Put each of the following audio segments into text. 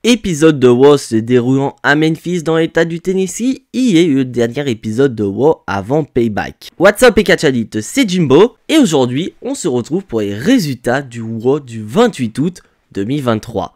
Épisode de WoW se déroulant à Memphis dans l'état du Tennessee, il est le dernier épisode de WoW avant Payback. What's up Ekachadit, c'est Jimbo, et aujourd'hui on se retrouve pour les résultats du WoW du 28 août 2023.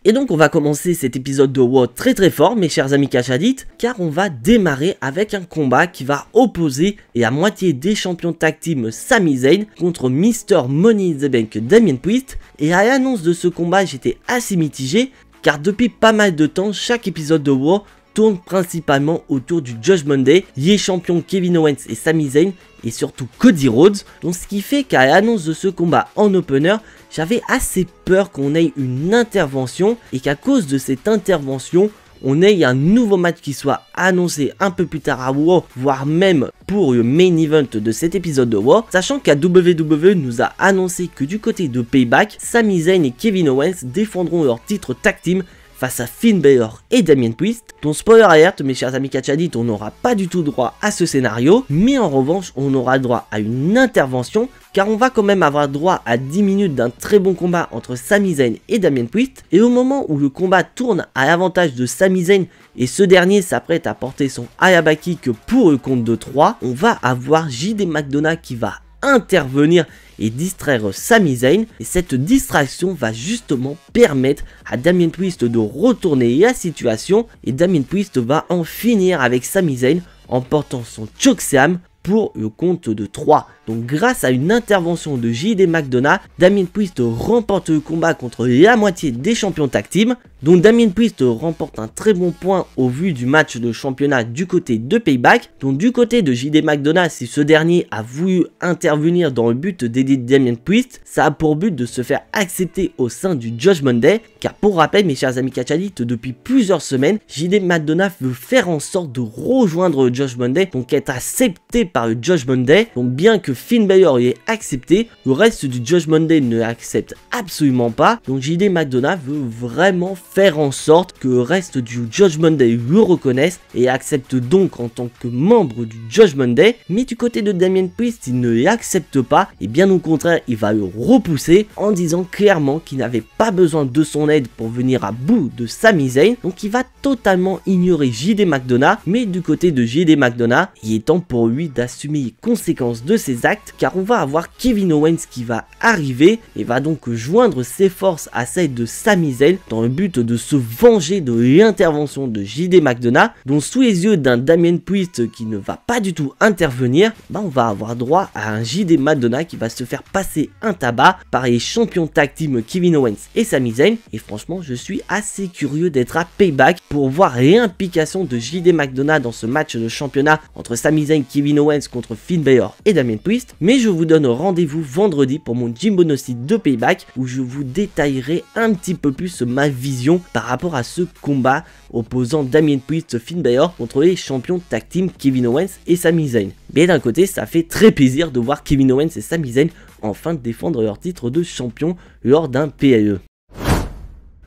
Et donc on va commencer cet épisode de WoW très fort mes chers amis Kachadit, car on va démarrer avec un combat qui va opposer et à moitié des champions tag team Sami Zayn contre Mr Money in the Bank Damien Priest. Et à l'annonce de ce combat j'étais assez mitigé, car depuis pas mal de temps chaque épisode de WoW tourne principalement autour du Judgment Day, les champions Kevin Owens et Sami Zayn et surtout Cody Rhodes. Donc ce qui fait qu'à l'annonce de ce combat en opener, j'avais assez peur qu'on ait une intervention et qu'à cause de cette intervention, on ait un nouveau match qui soit annoncé un peu plus tard à WoW, voire même pour le main event de cet épisode de WoW, sachant qu'à WWE nous a annoncé que du côté de Payback, Sami Zayn et Kevin Owens défendront leur titre tag team face à Finn Balor et Damien Priest. Donc spoiler alert mes chers amis Kachadit, on n'aura pas du tout droit à ce scénario, mais en revanche on aura droit à une intervention, car on va quand même avoir droit à 10 minutes d'un très bon combat entre Sami Zayn et Damien Priest. Et au moment où le combat tourne à l'avantage de Sami Zayn et ce dernier s'apprête à porter son Ayaba Kick pour le compte de 3, on va avoir JD McDonagh qui va intervenir et distraire Sami Zayn, et cette distraction va justement permettre à Damien Priest de retourner la situation, et Damien Priest va en finir avec Sami Zayn en portant son chokeslam pour le compte de 3. Donc grâce à une intervention de JD McDonagh, Damien Priest remporte le combat contre la moitié des champions tag team. Donc Damien Priest remporte un très bon point au vu du match de championnat du côté de Payback. Donc du côté de JD McDonagh, si ce dernier a voulu intervenir dans le but d'aider Damien Priest, ça a pour but de se faire accepter au sein du Judgment Day. Car pour rappel mes chers amis Kachadit, depuis plusieurs semaines, JD McDonagh veut faire en sorte de rejoindre le Judgment Day, donc être accepté par le Judgment Day. Donc bien que Finn Balor y est accepté, le reste du Judgment Day ne l'accepte absolument pas. Donc JD McDonagh veut vraiment faire en sorte que le reste du Judgment Day le reconnaisse et accepte donc en tant que membre du Judgment Day. Mais du côté de Damien Priest, il ne l'accepte pas et bien au contraire, il va le repousser en disant clairement qu'il n'avait pas besoin de son aide pour venir à bout de Sami Zayn. Donc il va totalement ignorer JD McDonagh, mais du côté de JD McDonagh, il est temps pour lui d'assumer les conséquences de ses actes, car on va avoir Kevin Owens qui va arriver et va donc joindre ses forces à celles de Sami Zayn dans le but de se venger de l'intervention de JD McDonagh. Donc sous les yeux d'un Damien Priest qui ne va pas du tout intervenir, on va avoir droit à un JD McDonagh qui va se faire passer un tabac par les champions tag team Kevin Owens et Sami Zayn. Et franchement je suis assez curieux d'être à Payback pour voir l'implication de JD McDonagh dans ce match de championnat entre Sami Zayn, Kevin Owens contre Finn Balor et Damien Priest. Mais je vous donne rendez-vous vendredi pour mon Jimbo No Site de Payback, où je vous détaillerai un petit peu plus ma vision par rapport à ce combat opposant Damien Priest Finn Balor contre les champions tag team Kevin Owens et Sami Zayn. Mais d'un côté ça fait très plaisir de voir Kevin Owens et Sami Zayn enfin défendre leur titre de champion lors d'un PLE.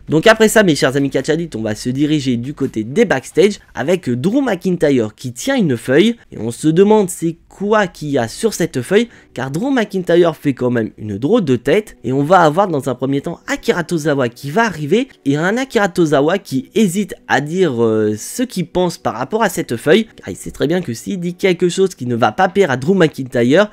Donc après ça mes chers amis Kachadit, on va se diriger du côté des backstage avec Drew McIntyre qui tient une feuille et on se demande c'est quoi qu'il y a sur cette feuille, car Drew McIntyre fait quand même une drôle de tête. Et on va avoir dans un premier temps Akira Tozawa qui va arriver, et un Akira Tozawa qui hésite à dire ce qu'il pense par rapport à cette feuille, car il sait très bien que s'il dit quelque chose qui ne va pas plaire à Drew McIntyre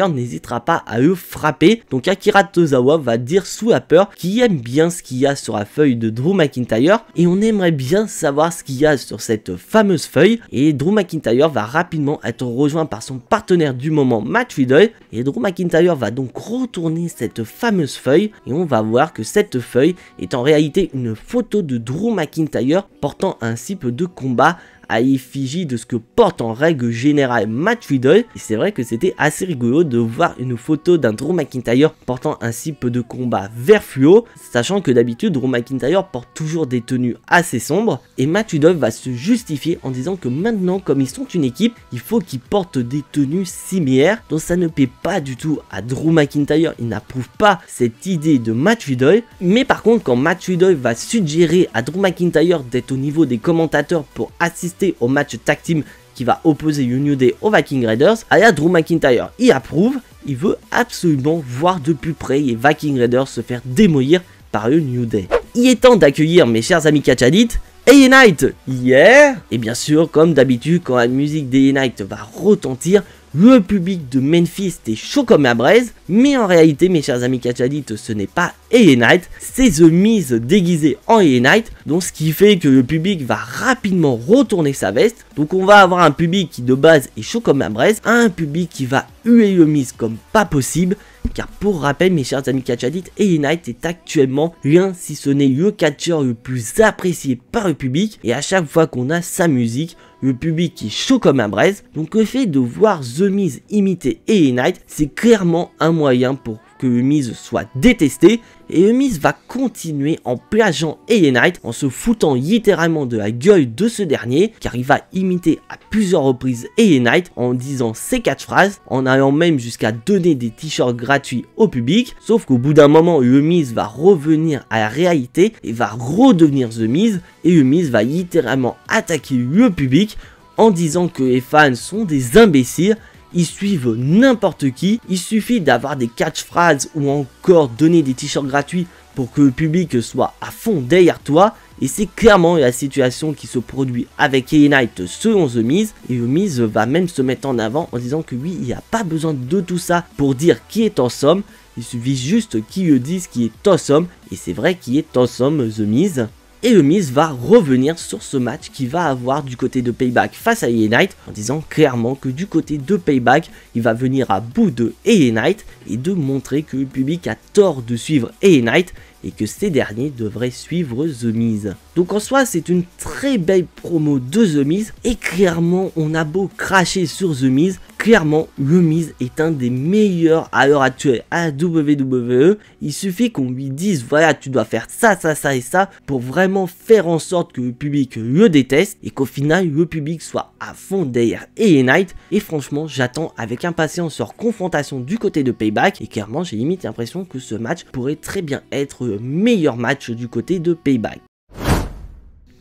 n'hésitera pas à le frapper. Donc Akira Tozawa va dire sous la peur qu'il aime bien ce qu'il y a sur la feuille de Drew McIntyre, et on aimerait bien savoir ce qu'il y a sur cette fameuse feuille. Et Drew McIntyre va rapidement être rejoint par son partenaire du moment Matt Riddle, et Drew McIntyre va donc retourner cette fameuse feuille, et on va voir que cette feuille est en réalité une photo de Drew McIntyre portant un slip de combat à l'effigie de ce que porte en règle générale Matt Riddle. Et c'est vrai que c'était assez rigolo de voir une photo d'un Drew McIntyre portant un slip de combat vert fluo, sachant que d'habitude Drew McIntyre porte toujours des tenues assez sombres, et Matt Riddle va se justifier en disant que maintenant, comme ils sont une équipe, il faut qu'ils portent des tenues similaires. Donc ça ne plaît pas du tout à Drew McIntyre, il n'approuve pas cette idée de Matt Riddle. Mais par contre, quand Matt Riddle va suggérer à Drew McIntyre d'être au niveau des commentateurs pour assister au match tag team qui va opposer le New Day aux Viking Raiders. Et là, Drew McIntyre y approuve, il veut absolument voir de plus près les Viking Raiders se faire démolir par le New Day. Il est temps d'accueillir mes chers amis catch addicts, LA Knight, yeah. Et bien sûr, comme d'habitude, quand la musique d'LA Knight va retentir, le public de Memphis est chaud comme la braise, mais en réalité, mes chers amis catch addicts, ce n'est pas LA Knight, c'est The Miz déguisé en LA Knight, donc ce qui fait que le public va rapidement retourner sa veste. Donc on va avoir un public qui de base est chaud comme la braise, un public qui va huer le Miz comme pas possible. Car pour rappel, mes chers amis catch addicts, LA Knight est actuellement l'un, si ce n'est le catcheur le plus apprécié par le public. Et à chaque fois qu'on a sa musique, le public est chaud comme un braise. Donc le fait de voir The Miz imiter LA Knight, c'est clairement un moyen pour que le Miz soit détesté. Et le Miz va continuer en plageant LA Knight, en se foutant littéralement de la gueule de ce dernier, car il va imiter à plusieurs reprises LA Knight en disant ses catchphrases, en allant même jusqu'à donner des t-shirts gratuits au public. Sauf qu'au bout d'un moment, le Miz va revenir à la réalité et va redevenir The Miz, et le Miz va littéralement attaquer le public en disant que les fans sont des imbéciles. Ils suivent n'importe qui, il suffit d'avoir des catchphrases ou encore donner des t-shirts gratuits pour que le public soit à fond derrière toi. Et c'est clairement la situation qui se produit avec LA Knight selon The Miz. Et le Miz va même se mettre en avant en disant que oui, il n'y a pas besoin de tout ça pour dire qui est awesome. Il suffit juste qu'il le dise qui est awesome. Et c'est vrai qu'il est awesome The Miz. Et le Miz va revenir sur ce match qu'il va avoir du côté de Payback face à LA Knight en disant clairement que du côté de Payback, il va venir à bout de LA Knight et de montrer que le public a tort de suivre LA Knight et que ces derniers devraient suivre The Miz. Donc en soi, c'est une très belle promo de The Miz et clairement, on a beau cracher sur The Miz, clairement, le Miz est un des meilleurs à l'heure actuelle à la WWE. Il suffit qu'on lui dise, voilà, tu dois faire ça, ça, ça et ça pour vraiment faire en sorte que le public le déteste et qu'au final, le public soit à fond derrière LA Knight. Et franchement, j'attends avec impatience leur confrontation du côté de Payback. Et clairement, j'ai limite l'impression que ce match pourrait très bien être le meilleur match du côté de Payback.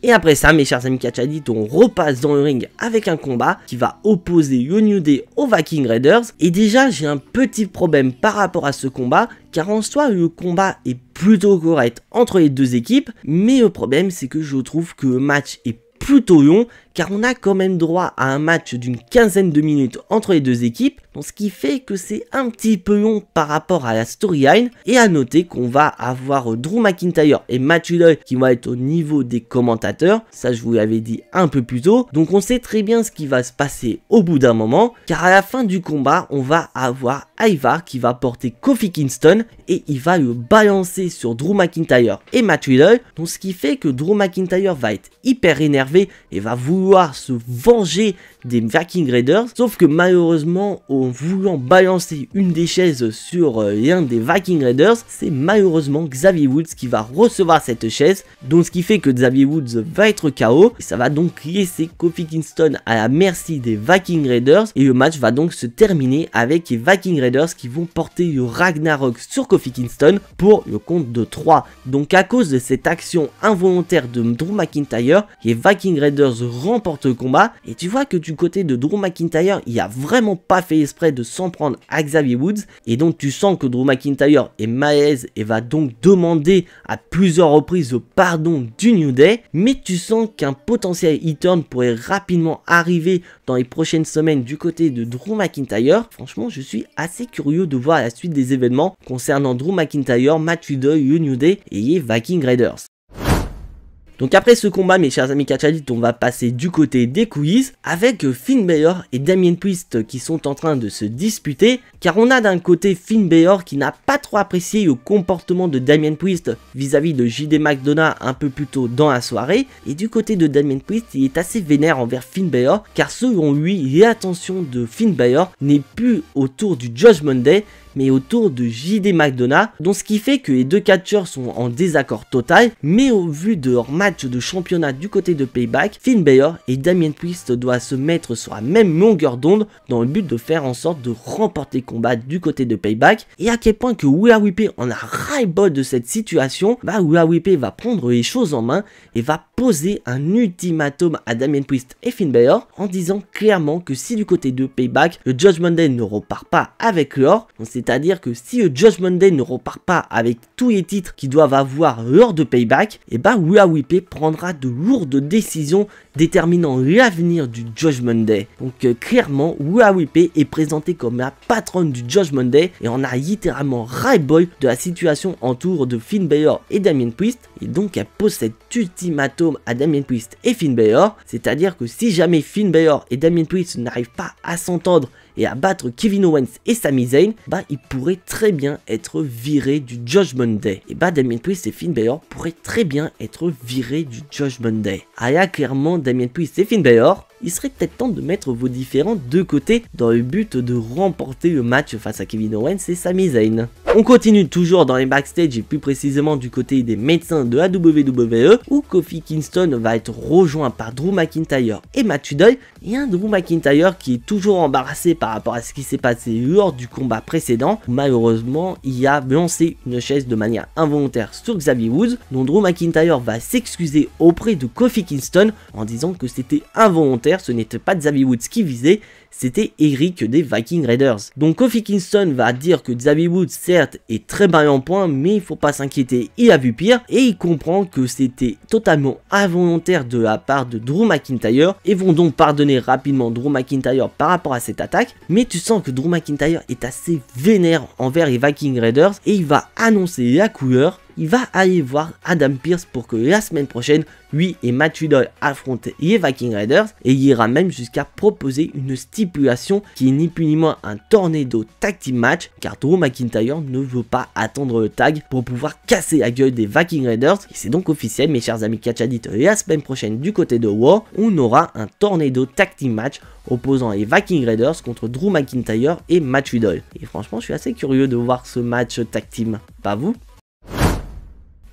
Et après ça, mes chers amis catch addicts, on repasse dans le ring avec un combat qui va opposer le New Day aux Viking Raiders. Et déjà, j'ai un petit problème par rapport à ce combat, car en soi, le combat est plutôt correct entre les deux équipes. Mais le problème, c'est que je trouve que le match est plutôt long, car on a quand même droit à un match d'une quinzaine de minutes entre les deux équipes, donc ce qui fait que c'est un petit peu long par rapport à la storyline. Et à noter qu'on va avoir Drew McIntyre et Matt Riddle qui vont être au niveau des commentateurs, ça je vous l'avais dit un peu plus tôt, donc on sait très bien ce qui va se passer au bout d'un moment, car à la fin du combat, on va avoir Ivar qui va porter Kofi Kingston et il va le balancer sur Drew McIntyre et Matt Riddle, donc ce qui fait que Drew McIntyre va être hyper énervé et va vouloir se venger des Viking Raiders, sauf que malheureusement, en voulant balancer une des chaises sur l'un des Viking Raiders, c'est malheureusement Xavier Woods qui va recevoir cette chaise, donc ce qui fait que Xavier Woods va être KO, et ça va donc laisser Kofi Kingston à la merci des Viking Raiders, et le match va donc se terminer avec les Viking Raiders qui vont porter le Ragnarok sur Kofi Kingston pour le compte de 3. Donc à cause de cette action involontaire de Drew McIntyre, les Viking Raiders remportent le combat, et tu vois que du côté de Drew McIntyre, il a vraiment pas fait exprès de s'en prendre à Xavier Woods, et donc tu sens que Drew McIntyre est mal à l'aise et va donc demander à plusieurs reprises le pardon du New Day, mais tu sens qu'un potentiel e-turn pourrait rapidement arriver dans les prochaines semaines du côté de Drew McIntyre. Franchement, je suis assez curieux de voir la suite des événements concernant Drew McIntyre, Matt Riddle, le New Day et les Viking Raiders. Donc après ce combat, mes chers amis catch addicts, on va passer du côté des quiz avec Finn Balor et Damien Priest qui sont en train de se disputer, car on a d'un côté Finn Balor qui n'a pas trop apprécié le comportement de Damien Priest vis-à-vis de JD McDonagh un peu plus tôt dans la soirée, et du côté de Damien Priest, il est assez vénère envers Finn Balor, car selon lui, l'attention de Finn Balor n'est plus autour du Judgment Day, mais autour de JD McDonagh, donc ce qui fait que les deux catcheurs sont en désaccord total, mais au vu de leur match de championnat du côté de Payback, Finn Balor et Damien Priest doivent se mettre sur la même longueur d'onde dans le but de faire en sorte de remporter le combat du côté de Payback, et à quel point que Willa Whippé en a ras-le-bol de cette situation, Willa Whippé va prendre les choses en main et va poser un ultimatum à Damien Priest et Finn Balor en disant clairement que si du côté de Payback, le Judgment Day ne repart pas avec l'or, c'est-à-dire que si le Judgment Day ne repart pas avec tous les titres qu'ils doivent avoir lors de Payback, et Willa Whippé prendra de lourdes décisions déterminant l'avenir du Judgment Day. Donc clairement, Willa Whippé est présentée comme la patronne du Judgment Day et on a littéralement ras-le-bol de la situation autour de Finn Balor et Damien Priest, et donc elle pose cet ultimatum à Damien Priest et Finn Balor, c'est-à-dire que si jamais Finn Balor et Damien Priest n'arrivent pas à s'entendre et à battre Kevin Owens et Sami Zayn, il pourrait très bien être viré du Judgment Day. Et Damien Priest et Finn Balor pourraient très bien être virés du Judgment Day. Ah là, clairement, Damien Priest et Finn Balor, il serait peut-être temps de mettre vos différends de côté dans le but de remporter le match face à Kevin Owens et Sami Zayn. On continue toujours dans les backstage et plus précisément du côté des médecins de la WWE où Kofi Kingston va être rejoint par Drew McIntyre et Matt Riddle, et un Drew McIntyre qui est toujours embarrassé par rapport à ce qui s'est passé lors du combat précédent. Malheureusement, il a lancé une chaise de manière involontaire sur Xavier Woods, dont Drew McIntyre va s'excuser auprès de Kofi Kingston en disant que c'était involontaire, ce n'était pas Xavier Woods qui visait, c'était Eric des Viking Raiders. Donc Kofi Kingston va dire que Xavier Woods certes est très bas en point, mais il faut pas s'inquiéter, il a vu pire, et il comprend que c'était totalement involontaire de la part de Drew McIntyre, et vont donc pardonner rapidement Drew McIntyre par rapport à cette attaque, mais tu sens que Drew McIntyre est assez vénère envers les Viking Raiders, et il va annoncer la couleur. Il va aller voir Adam Pearce pour que la semaine prochaine, lui et Matt Riddle affrontent les Viking Raiders, et il ira même jusqu'à proposer une stipulation qui est ni plus ni moins un tornado tag team match, car Drew McIntyre ne veut pas attendre le tag pour pouvoir casser la gueule des Viking Raiders. Et c'est donc officiel, mes chers amis catch addicts, la semaine prochaine du côté de Raw, on aura un tornado tag team match opposant les Viking Raiders contre Drew McIntyre et Matt Riddle. Et franchement, je suis assez curieux de voir ce match tag team, pas vous?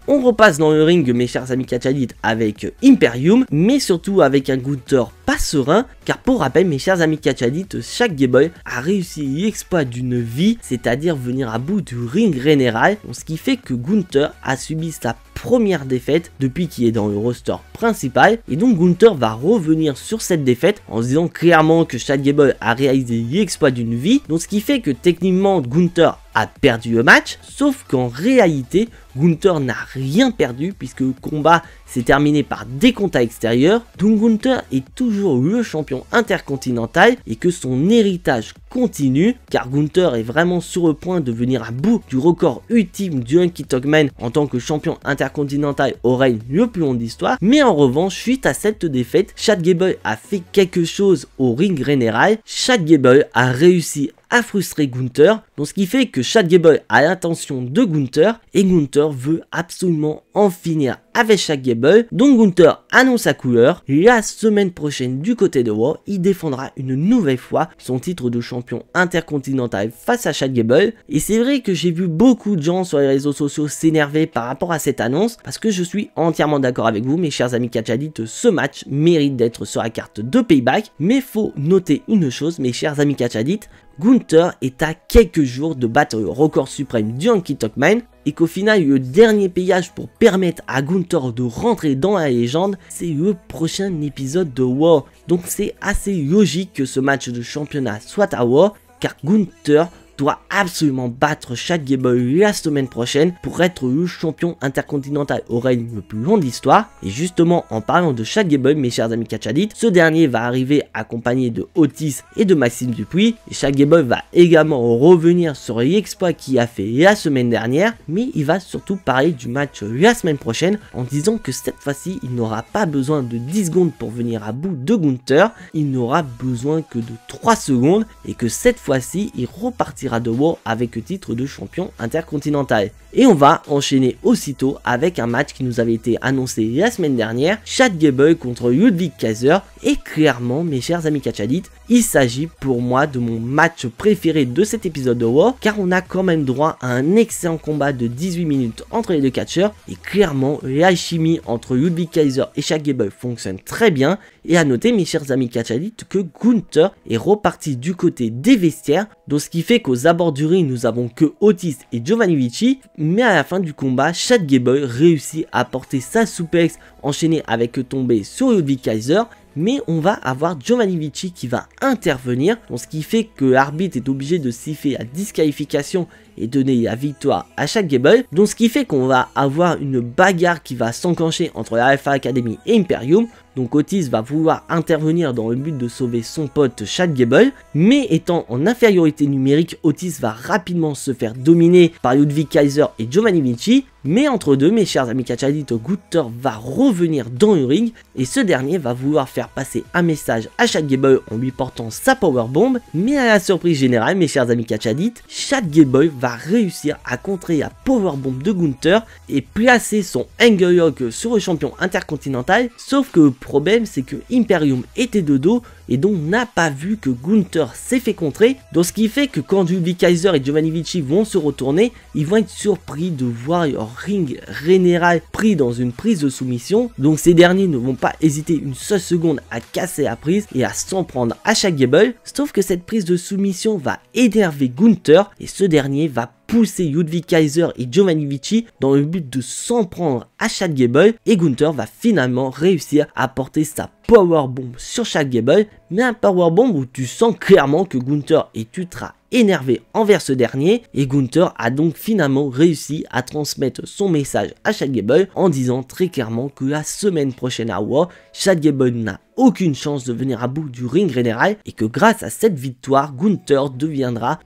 On repasse dans le ring, mes chers amis catch addicts, avec Imperium, mais surtout avec un Gunther pas serein, car pour rappel, mes chers amis catch addicts, Shaq Gable a réussi l'exploit d'une vie, c'est-à-dire venir à bout du ring général, ce qui fait que Gunther a subi sa première défaite depuis qu'il est dans le roster principal, et donc Gunther va revenir sur cette défaite en se disant clairement que Shaq Gable a réalisé l'exploit d'une vie, donc ce qui fait que techniquement Gunther a perdu le match, sauf qu'en réalité Gunther n'a rien perdu puisque le combat s'est terminé par décompte à extérieur, donc Gunther est toujours le champion intercontinental et que son héritage continue, car Gunther est vraiment sur le point de venir à bout du record ultime du Honky Tonk Man en tant que champion intercontinental au règne le plus long de l'histoire. Mais en revanche, suite à cette défaite, Shaq Gable a fait quelque chose au ring général. Shaq Gable a réussi à frustrer Gunther, donc ce qui fait que Shaq Gable a l'intention de Gunther et Gunther veut absolument en finir avec Shaq Gable. Donc Gunther annonce sa couleur. La semaine prochaine du côté de Raw, il défendra une nouvelle fois son titre de champion intercontinental face à Shaq Gable. Et c'est vrai que j'ai vu beaucoup de gens sur les réseaux sociaux s'énerver par rapport à cette annonce, parce que je suis entièrement d'accord avec vous, mes chers amis catch addicts, ce match mérite d'être sur la carte de Payback. Mais faut noter une chose, mes chers amis catch addicts, Gunther est à quelques jours de battre le record suprême du Honky Tonk Man, et qu'au final le dernier payage pour permettre à Gunther de rentrer dans la légende, c'est le prochain épisode de Raw. Donc c'est assez logique que ce match de championnat soit à Raw, car Gunther doit absolument battre Shaq Gable la semaine prochaine pour être le champion intercontinental au règne le plus long de l'histoire. Et justement, en parlant de Shaq Gable, mes chers amis catch addicts, ce dernier va arriver accompagné de Otis et de Maxime Dupuis, et Shaq Gable va également revenir sur l'exploit qu'il a fait la semaine dernière, mais il va surtout parler du match la semaine prochaine en disant que cette fois-ci, il n'aura pas besoin de 10 secondes pour venir à bout de Gunther, il n'aura besoin que de 3 secondes, et que cette fois-ci, il repartira repartira de Raw avec le titre de champion intercontinental. Et on va enchaîner aussitôt avec un match qui nous avait été annoncé la semaine dernière, Chad Gable contre Ludwig Kaiser. Et clairement, mes chers amis catchadites, il s'agit pour moi de mon match préféré de cet épisode de Raw, car on a quand même droit à un excellent combat de 18 minutes entre les deux catcheurs. Et clairement, l'alchimie entre Ludwig Kaiser et Chad Gable fonctionne très bien. Et à noter, mes chers amis catchadites, que Gunther est reparti du côté des vestiaires, donc ce qui fait qu'aux abords du ring, nous avons que Otis et Giovanni Vinci. Mais à la fin du combat, Chad Gable réussit à porter sa suplex enchaînée avec le tombé sur Ludwig Kaiser. Mais on va avoir Giovanni Vinci qui va intervenir, donc ce qui fait que l'arbitre est obligé de siffler la disqualification et donner la victoire à Chad Gable. Donc ce qui fait qu'on va avoir une bagarre qui va s'enclencher entre la Alpha Academy et Imperium. Donc Otis va vouloir intervenir dans le but de sauver son pote Chad Gable, mais étant en infériorité numérique, Otis va rapidement se faire dominer par Ludwig Kaiser et Giovanni Vinci. Mais entre deux, mes chers amis catchadites, Gunther va revenir dans le ring et ce dernier va vouloir faire passer un message à Chad Gable en lui portant sa powerbomb. Mais à la surprise générale, mes chers amis catchadites, Chad Gable va réussir à contrer la powerbomb de Gunther et placer son angle lock sur le champion intercontinental. Sauf que le problème, c'est que Imperium était de dos et donc n'a pas vu que Gunther s'est fait contrer. Donc ce qui fait que quand Ludwig Kaiser et Giovanni Vinci vont se retourner, ils vont être surpris de voir leur ring général pris dans une prise de soumission. Donc ces derniers ne vont pas hésiter une seule seconde à casser la prise et à s'en prendre à Chad Gable. Sauf que cette prise de soumission va énerver Gunther et ce dernier va pousser Ludwig Kaiser et Giovanni Vinci dans le but de s'en prendre à Chad Gable et Gunther va finalement réussir à porter sa powerbomb sur Chad Gable, mais un powerbomb où tu sens clairement que Gunther est ultra énervé envers ce dernier et Gunther a donc finalement réussi à transmettre son message à Chad Gable en disant très clairement que la semaine prochaine à Raw, Chad Gable n'a aucune chance de venir à bout du ring général et que grâce à cette victoire, Gunther deviendra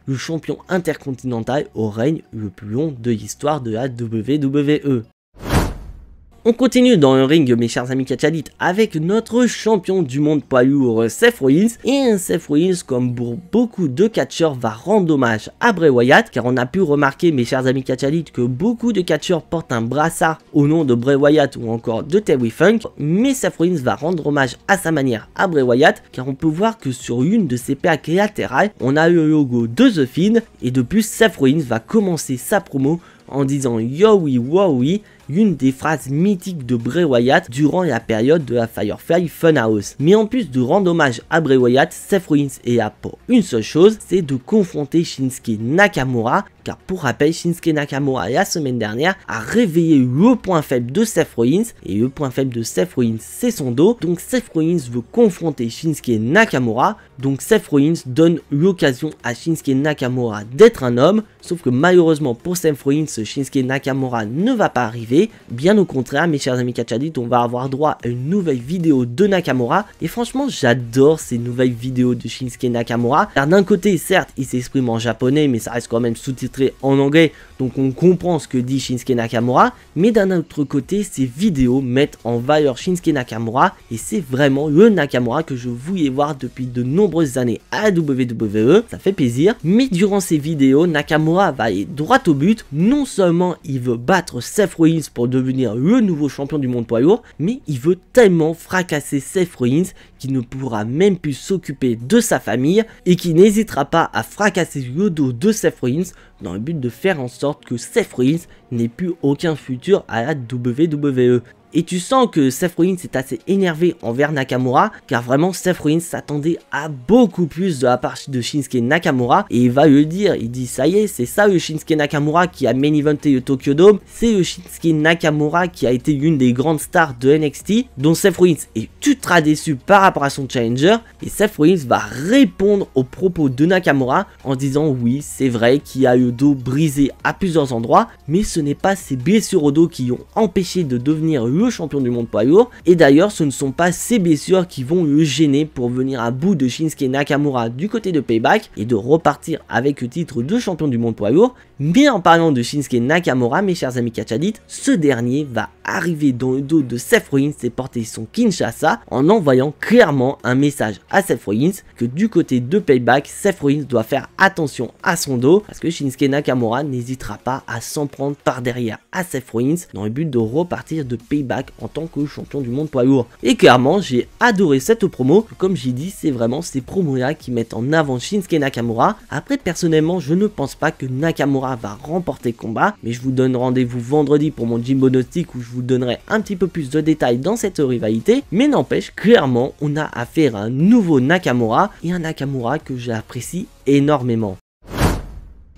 le champion intercontinental au règne le plus long de l'histoire de la WWE. On continue dans le ring, mes chers amis catchadites, avec notre champion du monde poids lourd Seth Rollins. Et Seth Rollins, comme pour beaucoup de catcheurs, va rendre hommage à Bray Wyatt, car on a pu remarquer, mes chers amis catchadites, que beaucoup de catcheurs portent un brassard au nom de Bray Wyatt ou encore de Terry Funk. Mais Seth Rollins va rendre hommage à sa manière à Bray Wyatt, car on peut voir que sur une de ses plaques latérales, on a le logo de The Fiend. Et de plus, Seth Rollins va commencer sa promo en disant Yo oui, wow oui, une des phrases mythiques de Bray Wyatt durant la période de la Firefly Funhouse. Mais en plus de rendre hommage à Bray Wyatt, Seth Rollins est là pour une seule chose, c'est de confronter Shinsuke Nakamura, car pour rappel, Shinsuke Nakamura la semaine dernière a réveillé le point faible de Seth Rollins, et le point faible de Seth Rollins c'est son dos, donc Seth Rollins veut confronter Shinsuke Nakamura, donc Seth Rollins donne l'occasion à Shinsuke Nakamura d'être un homme, sauf que malheureusement pour Seth Rollins, Shinsuke Nakamura ne va pas arriver. Bien au contraire, mes chers amis catchadites, on va avoir droit à une nouvelle vidéo de Nakamura. Et franchement, j'adore ces nouvelles vidéos de Shinsuke Nakamura. Car d'un côté, certes, il s'exprime en japonais, mais ça reste quand même sous-titré en anglais. Donc on comprend ce que dit Shinsuke Nakamura. Mais d'un autre côté, ces vidéos mettent en valeur Shinsuke Nakamura. Et c'est vraiment le Nakamura que je voulais voir depuis de nombreuses années à la WWE. Ça fait plaisir. Mais durant ces vidéos, Nakamura va aller droit au but. Non seulement il veut battre Seth Rollins pour devenir le nouveau champion du monde poids lourd, mais il veut tellement fracasser Seth Rollins qu'il ne pourra même plus s'occuper de sa famille et qui n'hésitera pas à fracasser le dos de Seth Rollins dans le but de faire en sorte que Seth Rollins n'ait plus aucun futur à la WWE. Et tu sens que Seth Rollins est assez énervé envers Nakamura, car vraiment Seth Rollins s'attendait à beaucoup plus de la part de Shinsuke Nakamura, et il va le dire, il dit ça y est, c'est ça le Shinsuke Nakamura qui a main eventé le Tokyo Dome, c'est le Shinsuke Nakamura qui a été l'une des grandes stars de NXT, dont Seth Rollins est ultra déçu par rapport à son challenger, et Seth Rollins va répondre aux propos de Nakamura en disant oui, c'est vrai qu'il a le dos brisé à plusieurs endroits, mais ce n'est pas ses blessures au dos qui ont empêché de devenir le champion du monde poids lourd, et d'ailleurs ce ne sont pas ces blessures qui vont le gêner pour venir à bout de Shinsuke Nakamura du côté de Payback et de repartir avec le titre de champion du monde poids lourd, Mais en parlant de Shinsuke Nakamura, mes chers amis Catch Addict, ce dernier va arriver dans le dos de Seth Rollins et porter son Kinshasa en envoyant clairement un message à Seth Rollins que du côté de Payback, Seth Rollins doit faire attention à son dos parce que Shinsuke Nakamura n'hésitera pas à s'en prendre par derrière à Seth Rollins dans le but de repartir de Payback en tant que champion du monde poids lourd. Et clairement, j'ai adoré cette promo. Comme j'ai dit, c'est vraiment ces promos là qui mettent en avant Shinsuke Nakamura. Après, personnellement, je ne pense pas que Nakamura va remporter le combat, mais je vous donne rendez-vous vendredi pour mon Jimbo Gnostic où je vous donnerai un petit peu plus de détails dans cette rivalité. Mais n'empêche, clairement, on a affaire à un nouveau Nakamura et un Nakamura que j'apprécie énormément.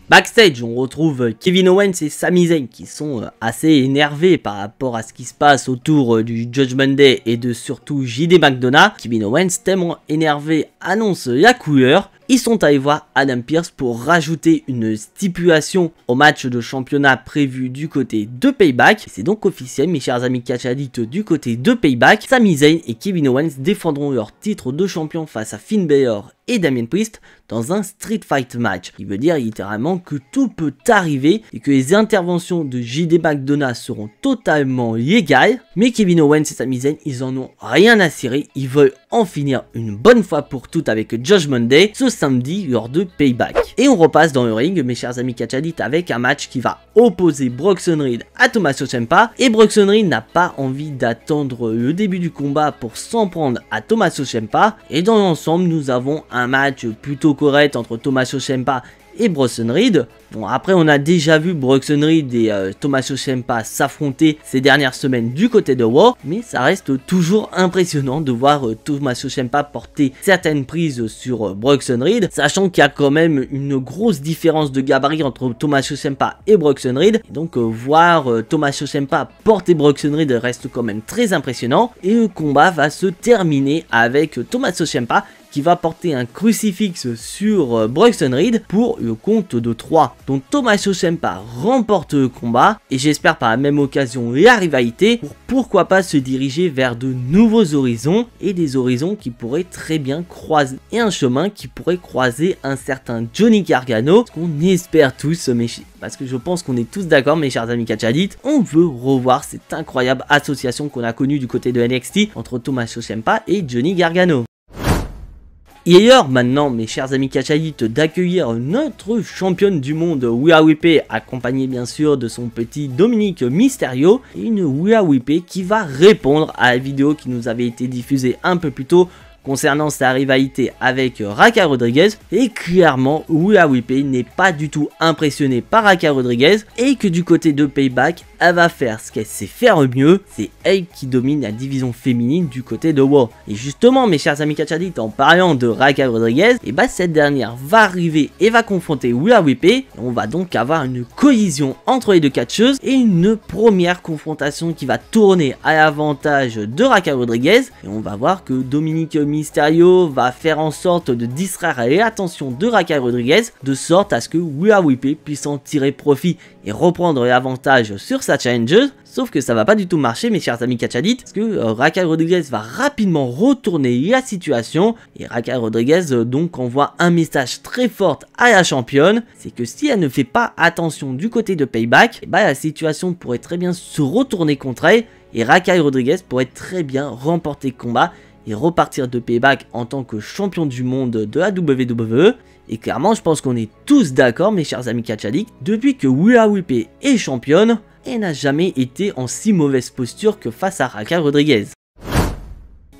Backstage, on retrouve Kevin Owens et Sami Zayn qui sont assez énervés par rapport à ce qui se passe autour du Judgment Day et de surtout JD McDonough. Kevin Owens, tellement énervé, annonce la couleur. Ils sont allés voir Adam Pearce pour rajouter une stipulation au match de championnat prévu du côté de Payback. C'est donc officiel, mes chers amis Catch Addict, du côté de Payback. Sami Zayn et Kevin Owens défendront leur titre de champion face à Finn Balor et Damien Priest dans un Street Fight match. Il veut dire littéralement que tout peut arriver et que les interventions de JD McDonough seront totalement légales. Mais Kevin Owens et Sami Zayn, ils en ont rien à cirer. Ils veulent en finir une bonne fois pour toutes avec Judgment Day ce samedi lors de Payback. Et on repasse dans le ring, mes chers amis Catch Addict, avec un match qui va opposer Bronson Reed à Tommaso Ciampa. Et Bronson Reed n'a pas envie d'attendre le début du combat pour s'en prendre à Tommaso Ciampa. Et dans l'ensemble, nous avons un match plutôt correct entre Tommaso Ciampa et Bronson Reed. Bon, après on a déjà vu Bronson Reed et Tommaso Ciampa s'affronter ces dernières semaines du côté de Raw, mais ça reste toujours impressionnant de voir Tommaso Ciampa porter certaines prises sur Bronson Reed, sachant qu'il y a quand même une grosse différence de gabarit entre Tommaso Ciampa et Bronson Reed, et donc voir Tommaso Ciampa porter Bronson Reed reste quand même très impressionnant, et le combat va se terminer avec Tommaso Ciampa qui va porter un crucifix sur Bronson Reed pour le compte de 3. Donc Tommaso Ciampa remporte le combat et j'espère par la même occasion la rivalité pour pourquoi pas se diriger vers de nouveaux horizons et des horizons qui pourraient très bien croiser et un chemin qui pourrait croiser un certain Johnny Gargano, ce qu'on espère tous, mais parce que je pense qu'on est tous d'accord mes chers amis Catch Addict, on veut revoir cette incroyable association qu'on a connue du côté de NXT entre Tommaso Ciampa et Johnny Gargano. Il est l'heure maintenant, mes chers amis Catch Addict, d'accueillir notre championne du monde Rhea Ripley, accompagnée bien sûr de son petit Dominic Mysterio, et une Rhea Ripley qui va répondre à la vidéo qui nous avait été diffusée un peu plus tôt concernant sa rivalité avec Raquel Rodriguez, et clairement Rhea Ripley n'est pas du tout impressionnée par Raquel Rodriguez et que du côté de Payback, elle va faire ce qu'elle sait faire le mieux, c'est elle qui domine la division féminine du côté de Raw. Et justement mes chers amis Catch Addict, en parlant de Raquel Rodriguez, et bah cette dernière va arriver et va confronter Rhea Ripley, on va donc avoir une collision entre les deux catcheuses et une première confrontation qui va tourner à l'avantage de Raquel Rodriguez, et on va voir que Dominic Mysterio va faire en sorte de distraire l'attention de Raquel Rodriguez de sorte à ce que Rhea Ripley puisse en tirer profit et reprendre l'avantage sur sa challengeuse, sauf que ça va pas du tout marcher mes chers amis Catch Addict, parce que Raquel Rodriguez va rapidement retourner la situation et Raquel Rodriguez donc envoie un message très fort à la championne, c'est que si elle ne fait pas attention du côté de Payback, et bah la situation pourrait très bien se retourner contre elle et Raquel Rodriguez pourrait très bien remporter le combat et repartir de Payback en tant que champion du monde de la WWE. Et clairement, je pense qu'on est tous d'accord, mes chers amis Catch Addict, depuis que Rhea Ripley est championne, elle n'a jamais été en si mauvaise posture que face à Raquel Rodriguez.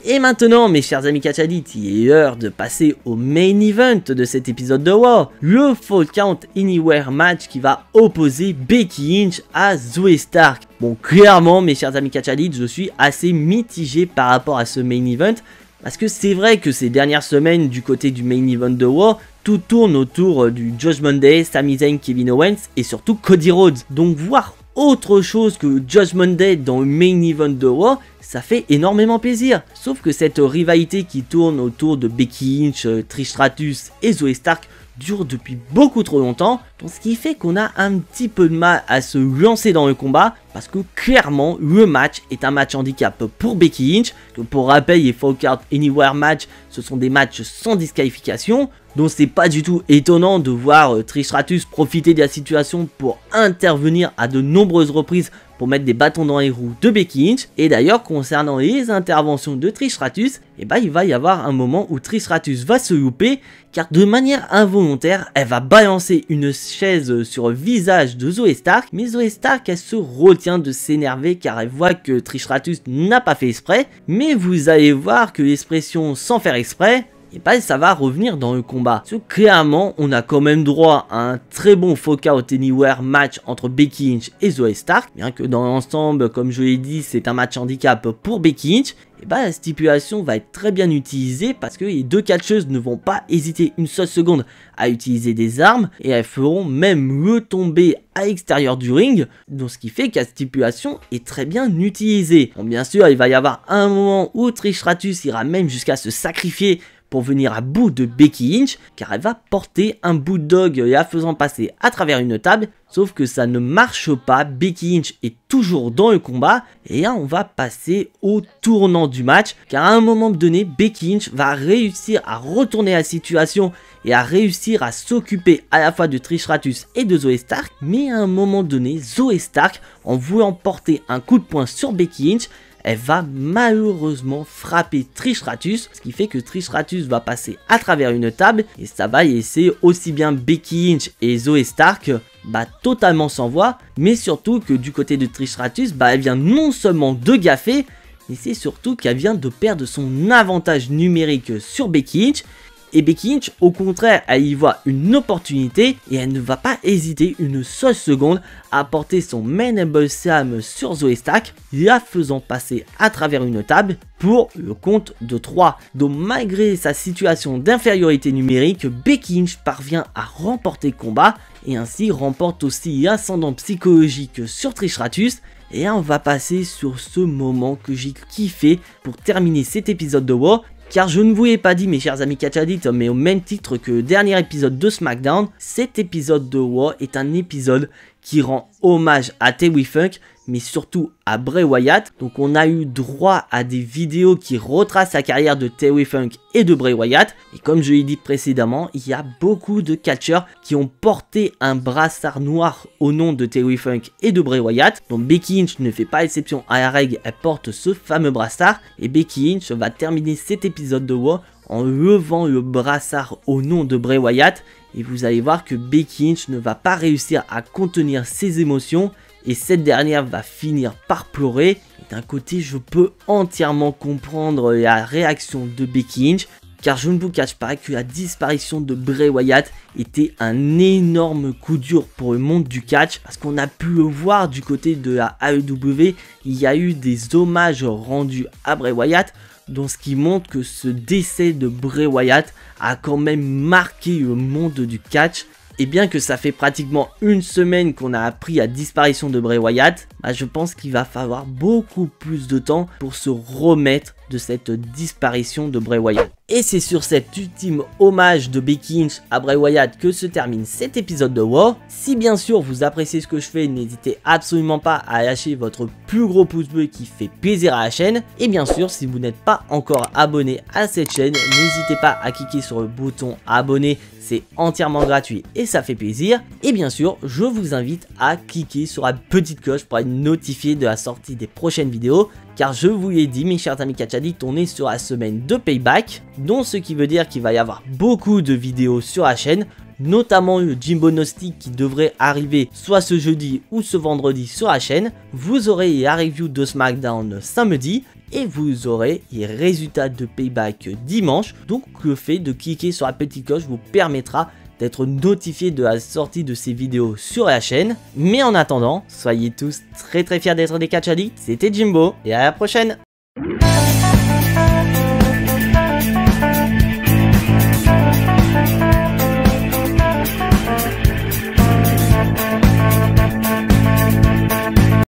Et maintenant, mes chers amis Catch Addict, il est l'heure de passer au main event de cet épisode de Raw, le Fall Count Anywhere match qui va opposer Becky Lynch à Zoey Stark. Bon, clairement, mes chers amis Catch Addict, je suis assez mitigé par rapport à ce main event, parce que c'est vrai que ces dernières semaines, du côté du main event de Raw, tout tourne autour du Judgment Day, Sami Zayn, Kevin Owens et surtout Cody Rhodes. Donc voir autre chose que Judgment Day dans le main event de Raw, ça fait énormément plaisir. Sauf que cette rivalité qui tourne autour de Becky Lynch, Trish Stratus et Zoey Stark dure depuis beaucoup trop longtemps, donc ce qui fait qu'on a un petit peu de mal à se lancer dans le combat, parce que clairement le match est un match handicap pour Becky Lynch, que pour rappel les Fall Count Anywhere match ce sont des matchs sans disqualification, donc c'est pas du tout étonnant de voir Trish Stratus profiter de la situation pour intervenir à de nombreuses reprises pour mettre des bâtons dans les roues de Becky Lynch. Et d'ailleurs concernant les interventions de Trish Stratus, il va y avoir un moment où Trish Stratus va se louper, car de manière involontaire, elle va balancer une chaise sur le visage de Zoey Stark, mais Zoey Stark elle se retient de s'énerver car elle voit que Trish Stratus n'a pas fait exprès, mais vous allez voir que l'expression sans faire exprès, et ça va revenir dans le combat. Parce que clairement, on a quand même droit à un très bon Fall Count Anywhere match entre Becky Lynch et Zoey Stark. Bien que dans l'ensemble, comme je l'ai dit, c'est un match handicap pour Becky Lynch. Et la stipulation va être très bien utilisée parce que les deux catcheuses ne vont pas hésiter une seule seconde à utiliser des armes et elles feront même le tomber à l'extérieur du ring, donc ce qui fait que la stipulation est très bien utilisée. Bon, bien sûr, il va y avoir un moment où Trish Stratus ira même jusqu'à se sacrifier pour venir à bout de Becky Lynch, car elle va porter un bulldog la faisant passer à travers une table, sauf que ça ne marche pas, Becky Lynch est toujours dans le combat, et là on va passer au tournant du match, car à un moment donné, Becky Lynch va réussir à retourner la situation et à réussir à s'occuper à la fois de Trish Stratus et de Zoey Stark, mais à un moment donné, Zoey Stark, en voulant porter un coup de poing sur Becky Lynch, elle va malheureusement frapper Trish Stratus, ce qui fait que Trish Stratus va passer à travers une table et ça va laisser aussi bien Becky Lynch et Zoey Stark totalement sans voix, mais surtout que du côté de Trish Stratus, elle vient non seulement de gaffer, mais c'est surtout qu'elle vient de perdre son avantage numérique sur Becky Lynch. Et Becky Lynch, au contraire, elle y voit une opportunité et elle ne va pas hésiter une seule seconde à porter son Mandible Slam sur Zoey Stark, la faisant passer à travers une table pour le compte de 3. Donc malgré sa situation d'infériorité numérique, Becky Lynch parvient à remporter le combat et ainsi remporte aussi l'ascendant psychologique sur Trish Stratus. Et là on va passer sur ce moment que j'ai kiffé pour terminer cet épisode de Raw. Car je ne vous l'ai pas dit mes chers amis Catch Addict, mais au même titre que le dernier épisode de SmackDown, cet épisode de Raw est un épisode qui rend hommage à Terry Funk, mais surtout à Bray Wyatt. Donc on a eu droit à des vidéos qui retracent la carrière de Terry Funk et de Bray Wyatt. Et comme je l'ai dit précédemment, il y a beaucoup de catcheurs qui ont porté un brassard noir au nom de Terry Funk et de Bray Wyatt. Donc Becky Lynch ne fait pas exception à la règle, elle porte ce fameux brassard. Et Becky Lynch va terminer cet épisode de Raw en levant le brassard au nom de Bray Wyatt. Et vous allez voir que Becky Lynch ne va pas réussir à contenir ses émotions. Et cette dernière va finir par pleurer. Et d'un côté, je peux entièrement comprendre la réaction de Becky Lynch, car je ne vous cache pas que la disparition de Bray Wyatt était un énorme coup dur pour le monde du catch, parce qu'on a pu le voir du côté de la AEW, il y a eu des hommages rendus à Bray Wyatt, donc ce qui montre que ce décès de Bray Wyatt a quand même marqué le monde du catch. Et bien que ça fait pratiquement une semaine qu'on a appris la disparition de Bray Wyatt, je pense qu'il va falloir beaucoup plus de temps pour se remettre de cette disparition de Bray Wyatt. Et c'est sur cet ultime hommage de Becky Lynch à Bray Wyatt que se termine cet épisode de Raw. Si bien sûr vous appréciez ce que je fais, n'hésitez absolument pas à lâcher votre plus gros pouce bleu qui fait plaisir à la chaîne. Et bien sûr, si vous n'êtes pas encore abonné à cette chaîne, n'hésitez pas à cliquer sur le bouton abonner, c'est entièrement gratuit et ça fait plaisir. Et bien sûr, je vous invite à cliquer sur la petite cloche pour être notifié de la sortie des prochaines vidéos. Car je vous l'ai dit mes chers amis Catch Addict, on est sur la semaine de Payback, donc ce qui veut dire qu'il va y avoir beaucoup de vidéos sur la chaîne, notamment le Jimbo Gnostic qui devrait arriver soit ce jeudi ou ce vendredi sur la chaîne. Vous aurez la review de SmackDown samedi et vous aurez les résultats de Payback dimanche. Donc le fait de cliquer sur la petite cloche vous permettra d'être notifié de la sortie de ces vidéos sur la chaîne. Mais en attendant, soyez tous très fiers d'être des Catch Addicts. C'était Jimbo et à la prochaine.